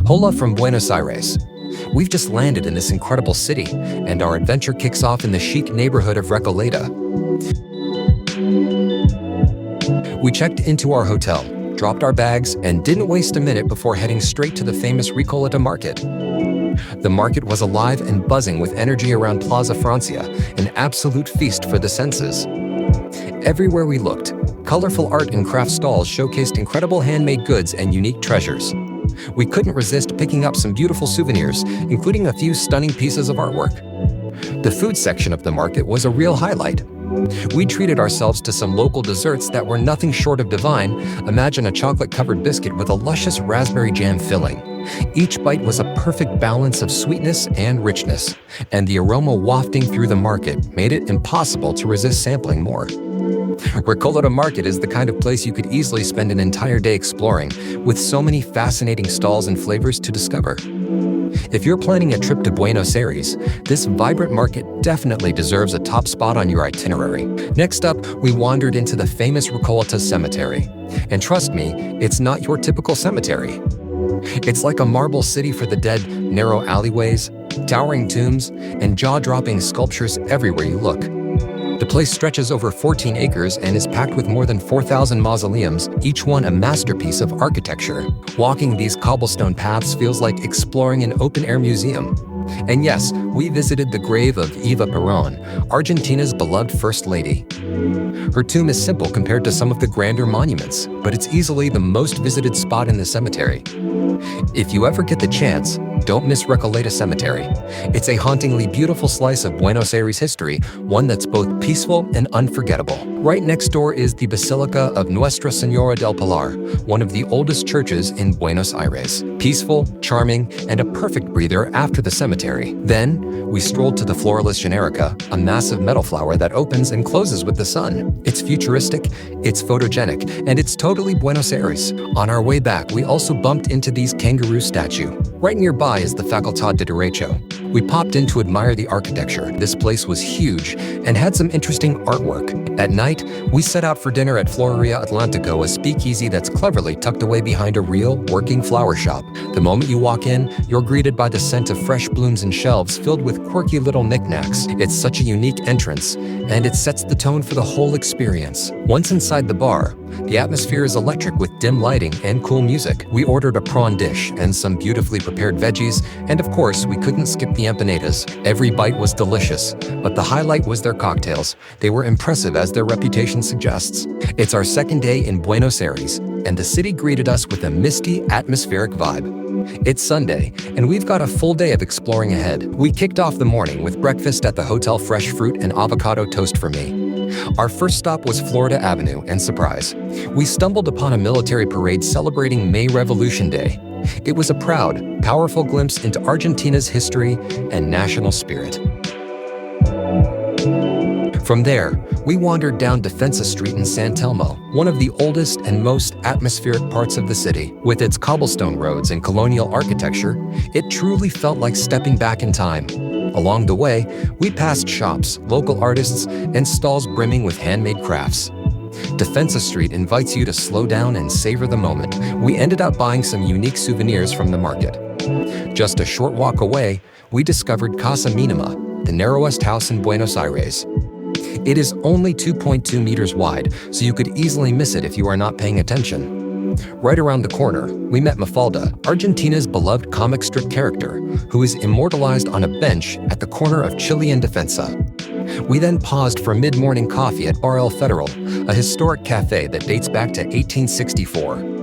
Hola from Buenos Aires. We've just landed in this incredible city, and our adventure kicks off in the chic neighborhood of Recoleta. We checked into our hotel, dropped our bags, and didn't waste a minute before heading straight to the famous Recoleta market. The market was alive and buzzing with energy around Plaza Francia, an absolute feast for the senses. Everywhere we looked, colorful art and craft stalls showcased incredible handmade goods and unique treasures. We couldn't resist picking up some beautiful souvenirs, including a few stunning pieces of artwork. The food section of the market was a real highlight. We treated ourselves to some local desserts that were nothing short of divine. Imagine a chocolate-covered biscuit with a luscious raspberry jam filling. Each bite was a perfect balance of sweetness and richness, and the aroma wafting through the market made it impossible to resist sampling more. Recoleta Market is the kind of place you could easily spend an entire day exploring, with so many fascinating stalls and flavors to discover. If you're planning a trip to Buenos Aires, this vibrant market definitely deserves a top spot on your itinerary. Next up, we wandered into the famous Recoleta Cemetery. And trust me, it's not your typical cemetery. It's like a marble city for the dead, narrow alleyways, towering tombs, and jaw-dropping sculptures everywhere you look. The place stretches over 14 acres and is packed with more than 4,000 mausoleums, each one a masterpiece of architecture. Walking these cobblestone paths feels like exploring an open-air museum. And yes, we visited the grave of Eva Perón, Argentina's beloved First Lady. Her tomb is simple compared to some of the grander monuments, but it's easily the most visited spot in the cemetery. If you ever get the chance, don't miss Recoleta Cemetery. It's a hauntingly beautiful slice of Buenos Aires history, one that's both peaceful and unforgettable. Right next door is the Basilica of Nuestra Señora del Pilar, one of the oldest churches in Buenos Aires. Peaceful, charming, and a perfect breather after the cemetery. Then, we strolled to the Floralist Generica, a massive metal flower that opens and closes with the sun. It's futuristic, it's photogenic, and it's totally Buenos Aires. On our way back, we also bumped into these kangaroo statue. Right nearby is the Facultad de Derecho. We popped in to admire the architecture. This place was huge and had some interesting artwork. At night, we set out for dinner at Floreria Atlantico, a speakeasy that's cleverly tucked away behind a real, working flower shop. The moment you walk in, you're greeted by the scent of fresh blooms and shelves filled with quirky little knickknacks. It's such a unique entrance, and it sets the tone for the whole experience. Once inside the bar, the atmosphere is electric with dim lighting and cool music. We ordered a prawn dish and some beautifully prepared veggies, and of course, we couldn't skip the empanadas. Every bite was delicious, but the highlight was their cocktails. They were impressive as their reputation suggests. It's our second day in Buenos Aires, and the city greeted us with a misty, atmospheric vibe. It's Sunday, and we've got a full day of exploring ahead. We kicked off the morning with breakfast at the hotel, fresh fruit and avocado toast for me. Our first stop was Florida Avenue, and surprise, we stumbled upon a military parade celebrating May Revolution Day. It was a proud, powerful glimpse into Argentina's history and national spirit. From there, we wandered down Defensa Street in San Telmo, one of the oldest and most atmospheric parts of the city. With its cobblestone roads and colonial architecture, it truly felt like stepping back in time. Along the way, we passed shops, local artists, and stalls brimming with handmade crafts. Defensa Street invites you to slow down and savor the moment. We ended up buying some unique souvenirs from the market. Just a short walk away, we discovered Casa Minima, the narrowest house in Buenos Aires. It is only 2.2 meters wide, so you could easily miss it if you are not paying attention. Right around the corner, we met Mafalda, Argentina's beloved comic strip character, who is immortalized on a bench at the corner of Chile and Defensa. We then paused for mid-morning coffee at Bar El Federal, a historic cafe that dates back to 1864.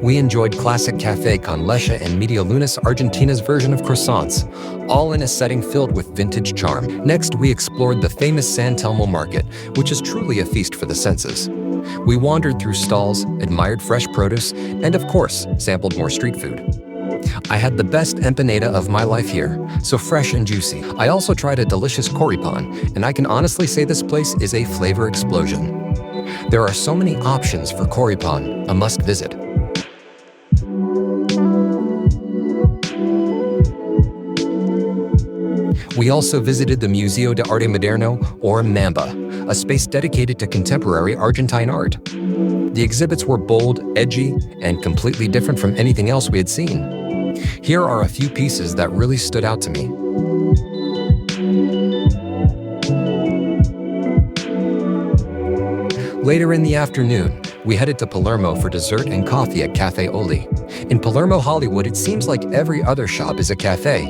We enjoyed classic café con leche and media lunas, Argentina's version of croissants, all in a setting filled with vintage charm. Next, we explored the famous San Telmo market, which is truly a feast for the senses. We wandered through stalls, admired fresh produce, and of course, sampled more street food. I had the best empanada of my life here, so fresh and juicy. I also tried a delicious choripan, and I can honestly say this place is a flavor explosion. There are so many options for choripan, a must visit. We also visited the Museo de Arte Moderno, or MAMBA, a space dedicated to contemporary Argentine art. The exhibits were bold, edgy, and completely different from anything else we had seen. Here are a few pieces that really stood out to me. Later in the afternoon, we headed to Palermo for dessert and coffee at Cafe Oli. In Palermo, Hollywood, it seems like every other shop is a cafe.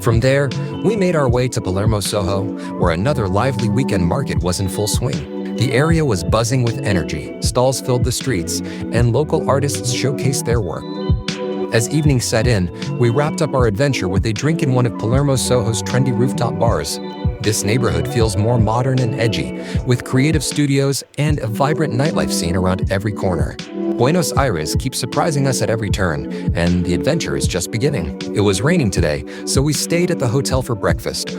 From there, we made our way to Palermo Soho, where another lively weekend market was in full swing. The area was buzzing with energy, stalls filled the streets, and local artists showcased their work. As evening set in, we wrapped up our adventure with a drink in one of Palermo Soho's trendy rooftop bars. This neighborhood feels more modern and edgy, with creative studios and a vibrant nightlife scene around every corner. Buenos Aires keeps surprising us at every turn, and the adventure is just beginning. It was raining today, so we stayed at the hotel for breakfast.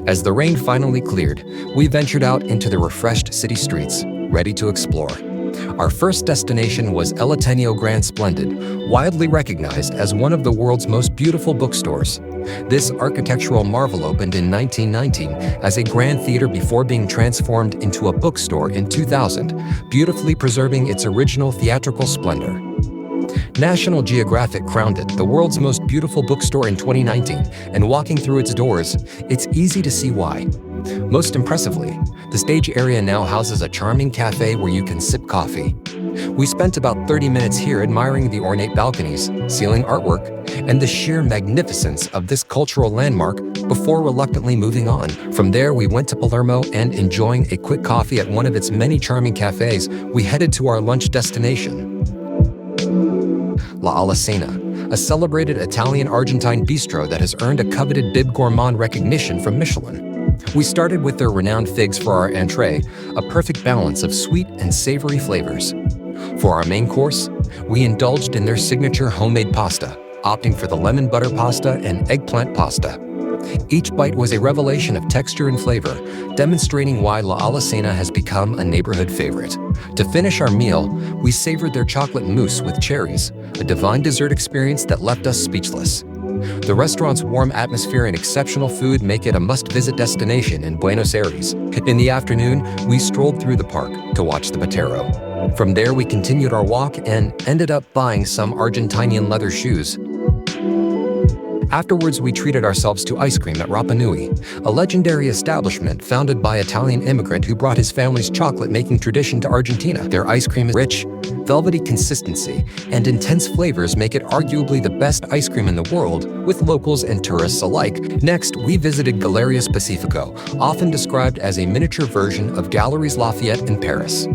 As the rain finally cleared, we ventured out into the refreshed city streets, ready to explore. Our first destination was El Ateneo Grand Splendid, widely recognized as one of the world's most beautiful bookstores. This architectural marvel opened in 1919 as a grand theater before being transformed into a bookstore in 2000, beautifully preserving its original theatrical splendor. National Geographic crowned it the world's most beautiful bookstore in 2019, and walking through its doors, it's easy to see why. Most impressively, the stage area now houses a charming cafe where you can sip coffee. We spent about 30 minutes here admiring the ornate balconies, ceiling artwork, and the sheer magnificence of this cultural landmark before reluctantly moving on. From there, we went to Palermo, and enjoying a quick coffee at one of its many charming cafes, we headed to our lunch destination, La Alacena, a celebrated Italian-Argentine bistro that has earned a coveted Bib Gourmand recognition from Michelin. We started with their renowned figs for our entree, a perfect balance of sweet and savory flavors. For our main course, we indulged in their signature homemade pasta, opting for the lemon butter pasta and eggplant pasta. Each bite was a revelation of texture and flavor, demonstrating why La Alacena has become a neighborhood favorite. To finish our meal, we savored their chocolate mousse with cherries, a divine dessert experience that left us speechless. The restaurant's warm atmosphere and exceptional food make it a must-visit destination in Buenos Aires. In the afternoon, we strolled through the park to watch the Botero. From there, we continued our walk and ended up buying some Argentinian leather shoes. Afterwards, we treated ourselves to ice cream at Rapa Nui, a legendary establishment founded by an Italian immigrant who brought his family's chocolate-making tradition to Argentina. Their ice cream is rich, velvety consistency, and intense flavors make it arguably the best ice cream in the world, with locals and tourists alike. Next, we visited Galeries Pacifico, often described as a miniature version of Galeries Lafayette in Paris.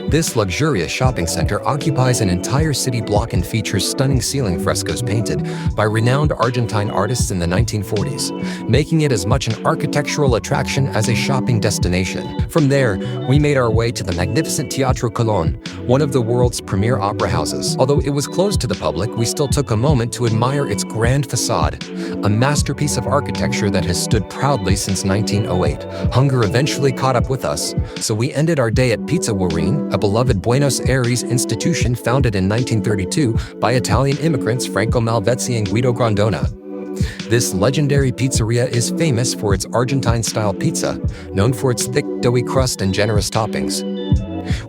This luxurious shopping center occupies an entire city block and features stunning ceiling frescoes painted by renowned Argentine artists in the 1940s, making it as much an architectural attraction as a shopping destination. From there, we made our way to the magnificent Teatro Colón, one of the world's premier opera houses. Although it was closed to the public, we still took a moment to admire its grand facade, a masterpiece of architecture that has stood proudly since 1908. Hunger eventually caught up with us, so we ended our day at Pizza Warine, a beloved Buenos Aires institution founded in 1932 by Italian immigrants Franco Malvezzi and Guido Grondona. This legendary pizzeria is famous for its Argentine-style pizza, known for its thick, doughy crust and generous toppings.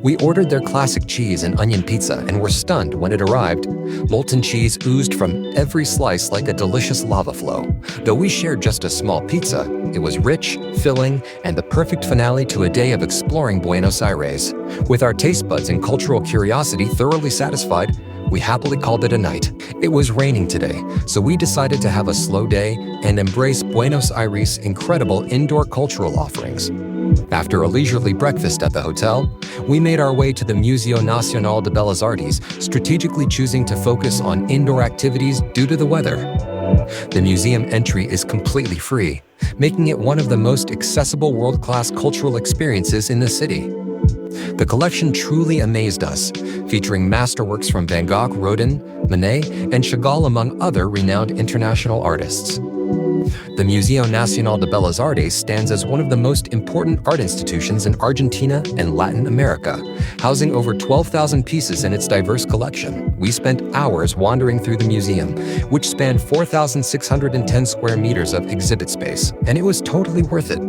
We ordered their classic cheese and onion pizza and were stunned when it arrived. Molten cheese oozed from every slice like a delicious lava flow. Though we shared just a small pizza, it was rich, filling, and the perfect finale to a day of exploring Buenos Aires. With our taste buds and cultural curiosity thoroughly satisfied, we happily called it a night. It was raining today, so we decided to have a slow day and embrace Buenos Aires' incredible indoor cultural offerings. After a leisurely breakfast at the hotel, we made our way to the Museo Nacional de Bellas Artes, strategically choosing to focus on indoor activities due to the weather. The museum entry is completely free, making it one of the most accessible world-class cultural experiences in the city. The collection truly amazed us, featuring masterworks from Van Gogh, Rodin, Manet, and Chagall, among other renowned international artists. The Museo Nacional de Bellas Artes stands as one of the most important art institutions in Argentina and Latin America, housing over 12,000 pieces in its diverse collection. We spent hours wandering through the museum, which spanned 4,610 square meters of exhibit space, and it was totally worth it.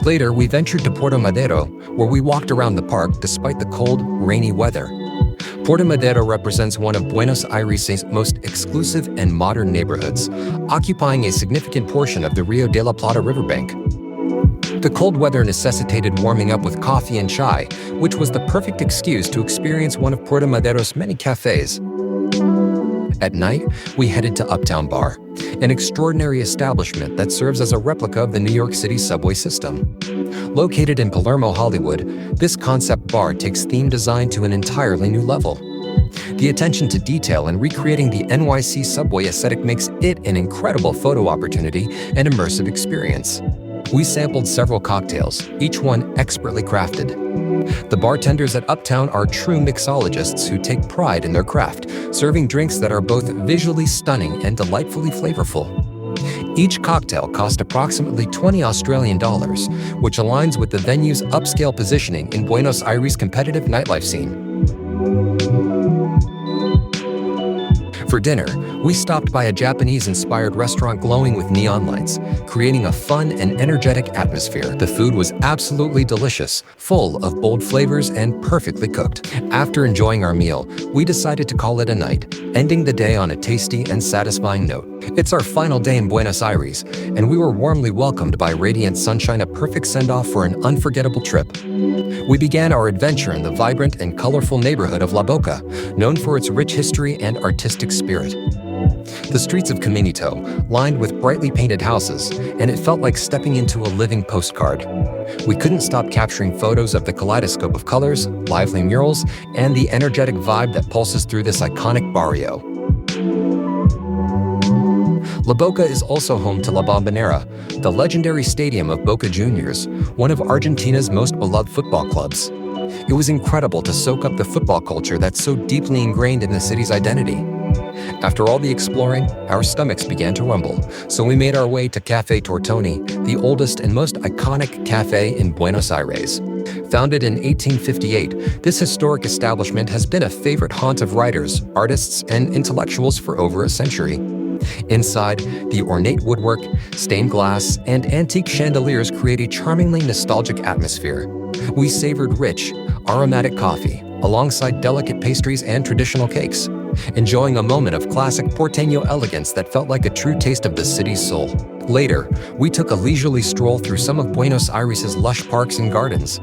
Later, we ventured to Puerto Madero, where we walked around the park despite the cold, rainy weather. Puerto Madero represents one of Buenos Aires' most exclusive and modern neighborhoods, occupying a significant portion of the Rio de la Plata riverbank. The cold weather necessitated warming up with coffee and chai, which was the perfect excuse to experience one of Puerto Madero's many cafes. At night, we headed to Uptown Bar, an extraordinary establishment that serves as a replica of the New York City subway system. Located in Palermo, Hollywood, this concept bar takes theme design to an entirely new level. The attention to detail in recreating the NYC subway aesthetic makes it an incredible photo opportunity and immersive experience. We sampled several cocktails, each one expertly crafted. The bartenders at Uptown are true mixologists who take pride in their craft, serving drinks that are both visually stunning and delightfully flavorful. Each cocktail cost approximately $20 Australian, which aligns with the venue's upscale positioning in Buenos Aires' competitive nightlife scene. For dinner, we stopped by a Japanese-inspired restaurant glowing with neon lights, creating a fun and energetic atmosphere. The food was absolutely delicious, full of bold flavors and perfectly cooked. After enjoying our meal, we decided to call it a night, ending the day on a tasty and satisfying note. It's our final day in Buenos Aires, and we were warmly welcomed by radiant sunshine, a perfect send-off for an unforgettable trip. We began our adventure in the vibrant and colorful neighborhood of La Boca, known for its rich history and artistic spirit. The streets of Caminito, lined with brightly painted houses, and it felt like stepping into a living postcard. We couldn't stop capturing photos of the kaleidoscope of colors, lively murals, and the energetic vibe that pulses through this iconic barrio. La Boca is also home to La Bombonera, the legendary stadium of Boca Juniors, one of Argentina's most beloved football clubs. It was incredible to soak up the football culture that's so deeply ingrained in the city's identity. After all the exploring, our stomachs began to rumble, so we made our way to Café Tortoni, the oldest and most iconic cafe in Buenos Aires. Founded in 1858, this historic establishment has been a favorite haunt of writers, artists, and intellectuals for over a century. Inside, the ornate woodwork, stained glass, and antique chandeliers create a charmingly nostalgic atmosphere. We savored rich, aromatic coffee, alongside delicate pastries and traditional cakes, enjoying a moment of classic porteño elegance that felt like a true taste of the city's soul. Later, we took a leisurely stroll through some of Buenos Aires' lush parks and gardens.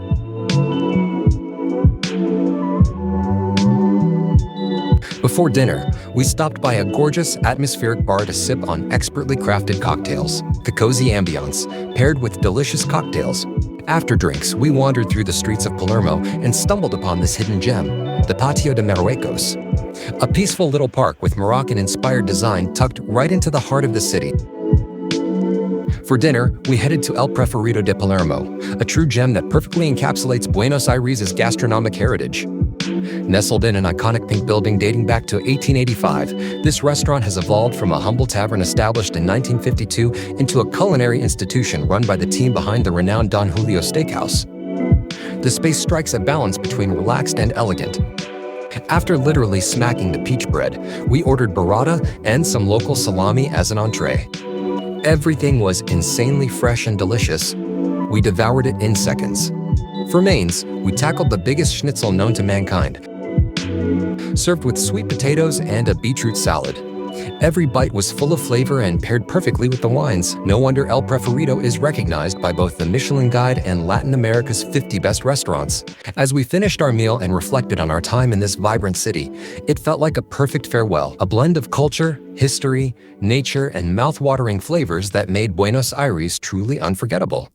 Before dinner, we stopped by a gorgeous, atmospheric bar to sip on expertly crafted cocktails. The cozy ambiance, paired with delicious cocktails. After drinks, we wandered through the streets of Palermo and stumbled upon this hidden gem, the Patio de Marruecos, a peaceful little park with Moroccan-inspired design tucked right into the heart of the city. For dinner, we headed to El Preferido de Palermo, a true gem that perfectly encapsulates Buenos Aires' gastronomic heritage. Nestled in an iconic pink building dating back to 1885, this restaurant has evolved from a humble tavern established in 1952 into a culinary institution run by the team behind the renowned Don Julio Steakhouse. The space strikes a balance between relaxed and elegant. After literally smacking the peach bread, we ordered burrata and some local salami as an entree. Everything was insanely fresh and delicious. We devoured it in seconds. For mains, we tackled the biggest schnitzel known to mankind, served with sweet potatoes and a beetroot salad. Every bite was full of flavor and paired perfectly with the wines. No wonder El Preferido is recognized by both the Michelin Guide and Latin America's 50 best restaurants. As we finished our meal and reflected on our time in this vibrant city, it felt like a perfect farewell, a blend of culture, history, nature, and mouth-watering flavors that made Buenos Aires truly unforgettable.